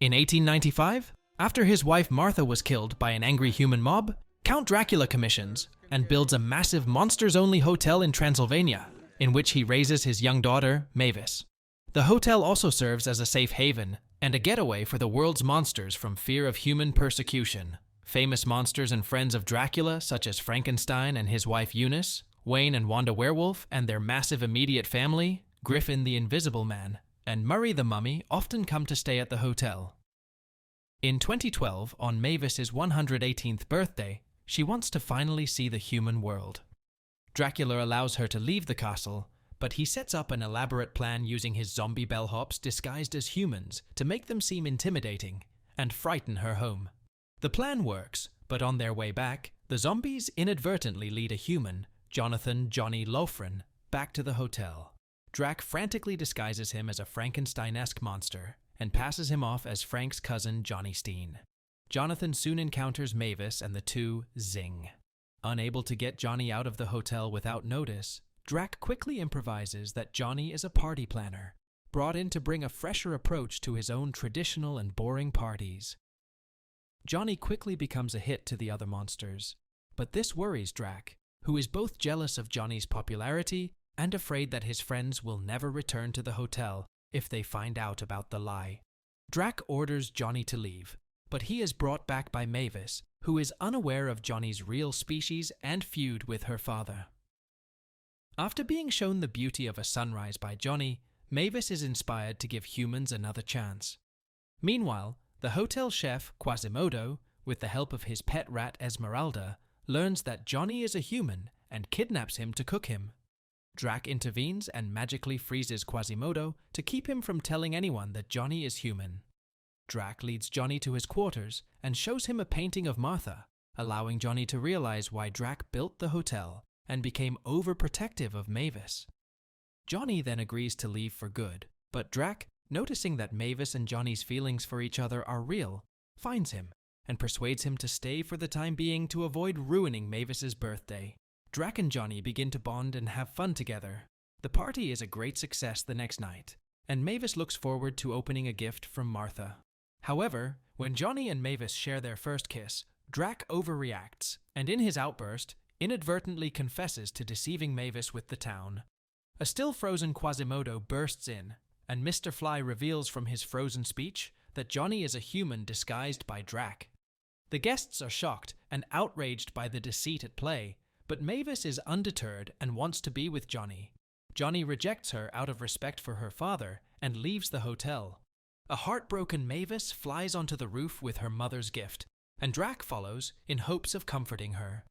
In 1895, after his wife Martha was killed by an angry human mob, Count Dracula commissions and builds a massive monsters-only hotel in Transylvania, in which he raises his young daughter, Mavis. The hotel also serves as a safe haven and a getaway for the world's monsters from fear of human persecution. Famous monsters and friends of Dracula, such as Frankenstein and his wife Eunice, Wayne and Wanda Werewolf and their massive immediate family, Griffin the Invisible Man, and Murray the Mummy, often come to stay at the hotel. In 2012, on Mavis's 118th birthday, she wants to finally see the human world. Dracula allows her to leave the castle, but he sets up an elaborate plan using his zombie bellhops disguised as humans to make them seem intimidating and frighten her home. The plan works, but on their way back, the zombies inadvertently lead a human, Jonathan "Johnny" Loughran, back to the hotel. Drac frantically disguises him as a Frankenstein-esque monster and passes him off as Frank's cousin Johnny Steen. Jonathan soon encounters Mavis and the two zing. Unable to get Johnny out of the hotel without notice, Drac quickly improvises that Johnny is a party planner, brought in to bring a fresher approach to his own traditional and boring parties. Johnny quickly becomes a hit to the other monsters, but this worries Drac, who is both jealous of Johnny's popularity and afraid that his friends will never return to the hotel if they find out about the lie. Drac orders Johnny to leave, but he is brought back by Mavis, who is unaware of Johnny's real species and feud with her father. After being shown the beauty of a sunrise by Johnny, Mavis is inspired to give humans another chance. Meanwhile, the hotel chef, Quasimodo, with the help of his pet rat Esmeralda, learns that Johnny is a human and kidnaps him to cook him. Drac intervenes and magically freezes Quasimodo to keep him from telling anyone that Johnny is human. Drac leads Johnny to his quarters and shows him a painting of Martha, allowing Johnny to realize why Drac built the hotel and became overprotective of Mavis. Johnny then agrees to leave for good, but Drac, noticing that Mavis and Johnny's feelings for each other are real, finds him and persuades him to stay for the time being to avoid ruining Mavis's birthday. Drac and Johnny begin to bond and have fun together. The party is a great success the next night, and Mavis looks forward to opening a gift from Martha. However, when Johnny and Mavis share their first kiss, Drac overreacts, and in his outburst, inadvertently confesses to deceiving Mavis with the town. A still frozen Quasimodo bursts in, and Mr. Fly reveals from his frozen speech that Johnny is a human disguised by Drac. The guests are shocked and outraged by the deceit at play, but Mavis is undeterred and wants to be with Johnny. Johnny rejects her out of respect for her father and leaves the hotel. A heartbroken Mavis flies onto the roof with her mother's gift, and Drac follows in hopes of comforting her.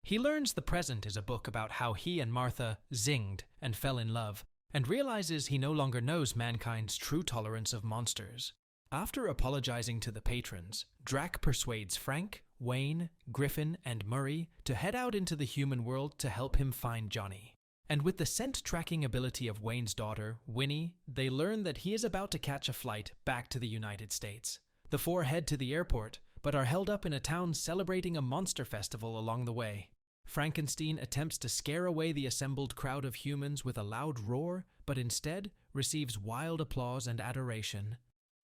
He learns the present is a book about how he and Martha zinged and fell in love, and realizes he no longer knows mankind's true tolerance of monsters. After apologizing to the patrons, Drac persuades Frank, Wayne, Griffin, and Murray to head out into the human world to help him find Johnny. And with the scent tracking ability of Wayne's daughter, Winnie, they learn that he is about to catch a flight back to the United States. The four head to the airport, but are held up in a town celebrating a monster festival along the way. Frankenstein attempts to scare away the assembled crowd of humans with a loud roar, but instead receives wild applause and adoration.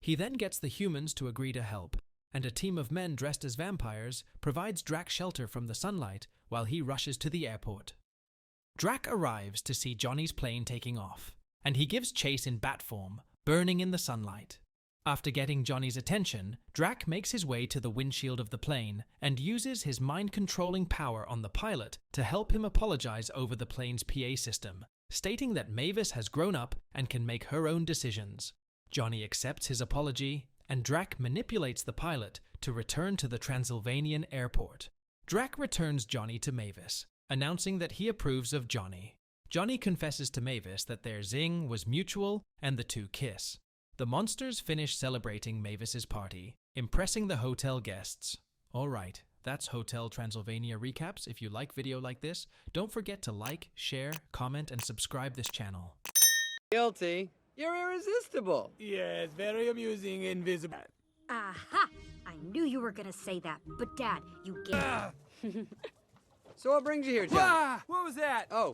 He then gets the humans to agree to help, and a team of men dressed as vampires provides Drac shelter from the sunlight while he rushes to the airport. Drac arrives to see Johnny's plane taking off, and he gives chase in bat form, burning in the sunlight. After getting Johnny's attention, Drac makes his way to the windshield of the plane and uses his mind-controlling power on the pilot to help him apologize over the plane's PA system, stating that Mavis has grown up and can make her own decisions. Johnny accepts his apology, and Drac manipulates the pilot to return to the Transylvanian airport. Drac returns Johnny to Mavis, announcing that he approves of Johnny. Johnny confesses to Mavis that their zing was mutual and the two kiss. The monsters finish celebrating Mavis's party, impressing the hotel guests. Alright, that's Hotel Transylvania recaps. If you like video like this, don't forget to like, share, comment, and subscribe this channel. Guilty. You're irresistible. Yes, very amusing, invisible. Aha! I knew you were gonna say that, but Dad, you get it. So what brings you here, John? Ah, what was that? Oh.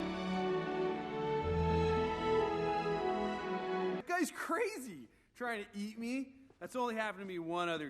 That guy's crazy. Trying to eat me. That's only happened to me one other